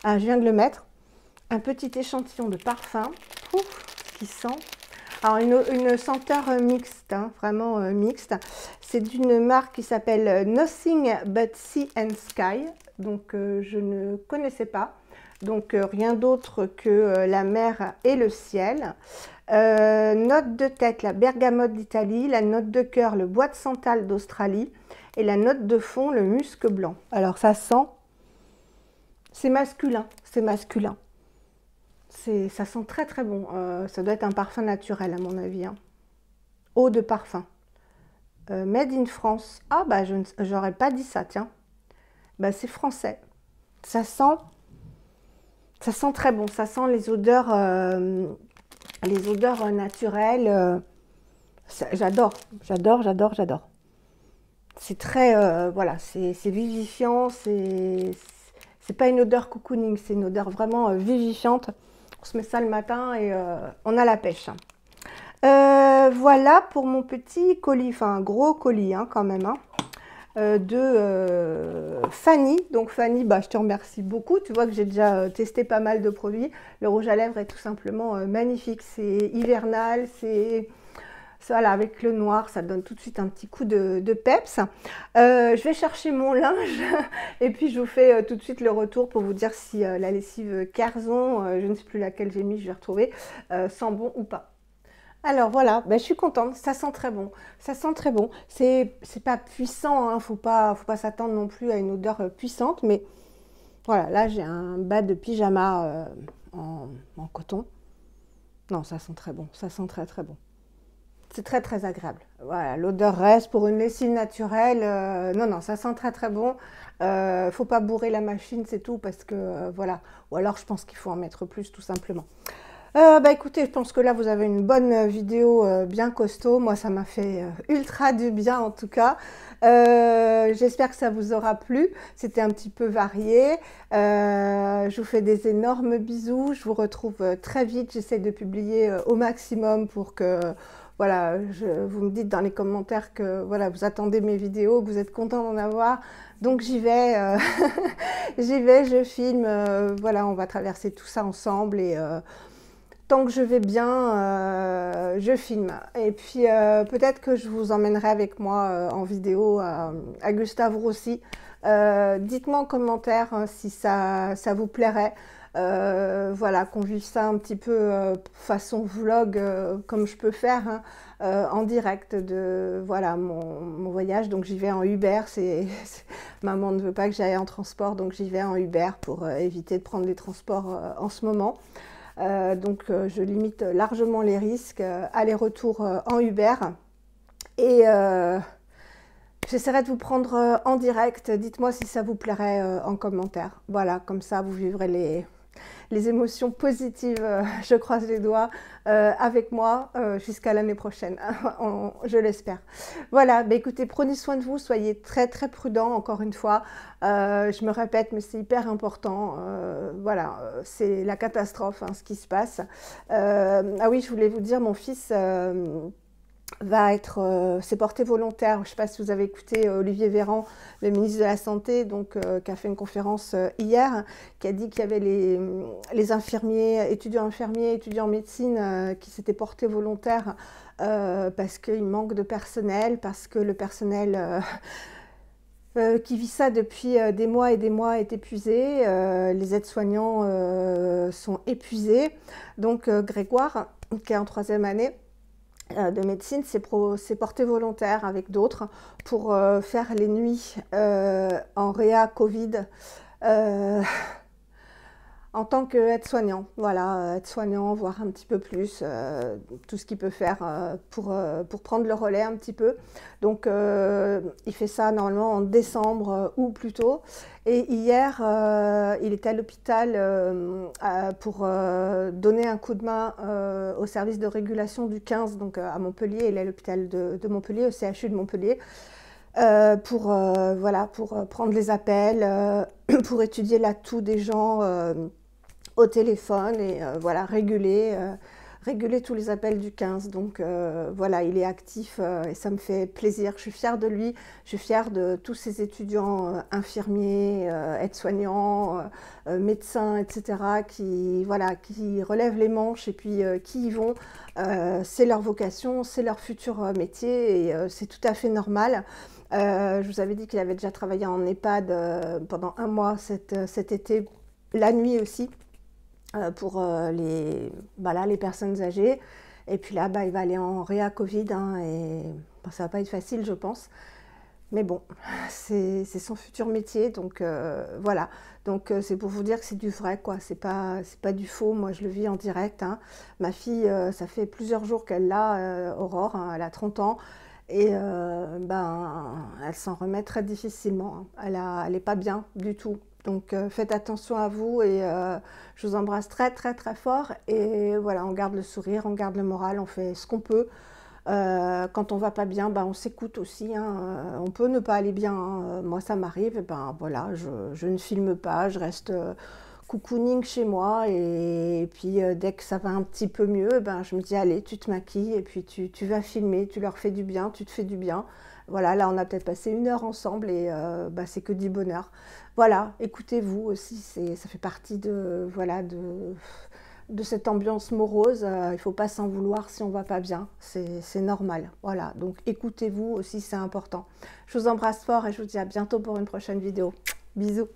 je viens de le mettre, un petit échantillon de parfum. Ouf, qui sent. Alors une senteur mixte, hein, vraiment mixte. C'est d'une marque qui s'appelle Nothing But Sea and Sky. Donc je ne connaissais pas. Donc rien d'autre que la mer et le ciel. Note de tête, la bergamote d'Italie. La note de cœur, le bois de santal d'Australie. Et la note de fond, le musc blanc. Alors ça sent, c'est masculin, c'est masculin. Ça sent très bon. Ça doit être un parfum naturel à mon avis. Hein. Eau de parfum. Made in France. Ah bah j'aurais pas dit ça, tiens. Bah c'est français. Ça sent très bon. Ça sent les odeurs naturelles. J'adore. C'est très, voilà, c'est vivifiant. C'est pas une odeur cocooning, c'est une odeur vraiment vivifiante. On se met ça le matin et on a la pêche. Voilà pour mon petit colis, enfin un gros colis hein, quand même, hein, de Fanny. Donc Fanny, bah, je te remercie beaucoup. Tu vois que j'ai déjà testé pas mal de produits. Le rouge à lèvres est tout simplement magnifique. C'est hivernal, c'est... Voilà, avec le noir, ça donne tout de suite un petit coup de peps. Je vais chercher mon linge et puis je vous fais tout de suite le retour pour vous dire si la lessive Kerzon, je ne sais plus laquelle j'ai mis, je vais retrouver, sent bon ou pas. Alors voilà, ben, je suis contente, ça sent très bon. Ça sent très bon. C'est pas puissant, hein, faut pas s'attendre non plus à une odeur puissante, mais voilà, là j'ai un bas de pyjama en coton. Non, ça sent très bon, ça sent très bon. C'est très agréable. Voilà, l'odeur reste pour une lessive naturelle. Non, ça sent très bon. Faut pas bourrer la machine, c'est tout, parce que voilà. Ou alors je pense qu'il faut en mettre plus, tout simplement. Bah écoutez, je pense que là vous avez une bonne vidéo bien costaud. Moi ça m'a fait ultra du bien en tout cas. J'espère que ça vous aura plu. C'était un petit peu varié. Je vous fais des énormes bisous. Je vous retrouve très vite. J'essaie de publier au maximum pour que voilà, vous me dites dans les commentaires que voilà, vous attendez mes vidéos, que vous êtes content d'en avoir. Donc j'y vais, j'y vais, je filme, voilà, on va traverser tout ça ensemble et tant que je vais bien, je filme. Et puis peut-être que je vous emmènerai avec moi en vidéo à Gustave Roussy. Dites-moi en commentaire si ça vous plairait. Voilà, qu'on vive ça un petit peu façon vlog comme je peux faire hein, en direct de voilà mon voyage. Donc j'y vais en Uber, maman ne veut pas que j'aille en transport, donc j'y vais en Uber pour éviter de prendre les transports en ce moment. Donc je limite largement les risques, aller-retour en Uber. Et j'essaierai de vous prendre en direct. Dites-moi si ça vous plairait en commentaire. Voilà, comme ça vous vivrez les émotions positives, je croise les doigts, avec moi jusqu'à l'année prochaine, je l'espère. Voilà, bah écoutez, prenez soin de vous, soyez très très prudents, encore une fois. Je me répète, mais c'est hyper important. Voilà, c'est la catastrophe, hein, ce qui se passe. Ah oui, je voulais vous dire, mon fils va être, s'est porté volontaire. Je ne sais pas si vous avez écouté Olivier Véran, le ministre de la Santé, donc, qui a fait une conférence hier, qui a dit qu'il y avait les infirmiers, étudiants en médecine qui s'étaient portés volontaires parce qu'il manque de personnel, parce que le personnel qui vit ça depuis des mois et des mois est épuisé, les aides-soignants sont épuisés. Donc Grégoire, qui est en 3e année, de médecine s'est porté volontaire avec d'autres pour faire les nuits en réa Covid en tant qu'aide-soignant. Voilà, aide-soignant, voir un petit peu plus tout ce qu'il peut faire pour prendre le relais un petit peu. Donc il fait ça normalement en décembre ou plus tôt. Et hier, il était à l'hôpital pour donner un coup de main au service de régulation du 15, donc à Montpellier. Il est à l'hôpital de Montpellier, au CHU de Montpellier. Voilà, pour prendre les appels, pour étudier l'atout des gens au téléphone et voilà, réguler tous les appels du 15. Donc voilà, il est actif et ça me fait plaisir. Je suis fière de lui, je suis fière de tous ces étudiants infirmiers, aides-soignants, médecins, etc. Voilà, qui relèvent les manches et puis qui y vont. C'est leur vocation, c'est leur futur métier et c'est tout à fait normal. Je vous avais dit qu'il avait déjà travaillé en EHPAD pendant 1 mois cet été, la nuit aussi, pour les personnes âgées. Et puis là, il va aller en réa Covid hein, et ça va pas être facile, je pense. Mais bon, c'est son futur métier, donc voilà. Donc c'est pour vous dire que c'est du vrai, quoi. C'est pas du faux. Moi, je le vis en direct. Hein. Ma fille, ça fait plusieurs jours qu'elle l'a, Aurore. Hein, elle a 30 ans. Et elle s'en remet très difficilement. Hein. Elle n'est pas bien du tout. Donc faites attention à vous et je vous embrasse très très très fort. Et voilà, on garde le sourire, on garde le moral, on fait ce qu'on peut. Quand on va pas bien, on s'écoute aussi. Hein. On peut ne pas aller bien. Hein. Moi, ça m'arrive. Voilà, je ne filme pas, je reste cocooning chez moi. Et puis, dès que ça va un petit peu mieux, je me dis, allez, tu te maquilles et puis tu vas filmer. Tu leur fais du bien, tu te fais du bien. Voilà, là, on a peut-être passé 1 heure ensemble et c'est que du bonheur. Voilà, écoutez-vous aussi. Ça fait partie de cette ambiance morose, il ne faut pas s'en vouloir si on ne va pas bien, c'est normal. Voilà, donc écoutez-vous aussi, c'est important. Je vous embrasse fort et je vous dis à bientôt pour une prochaine vidéo. Bisous.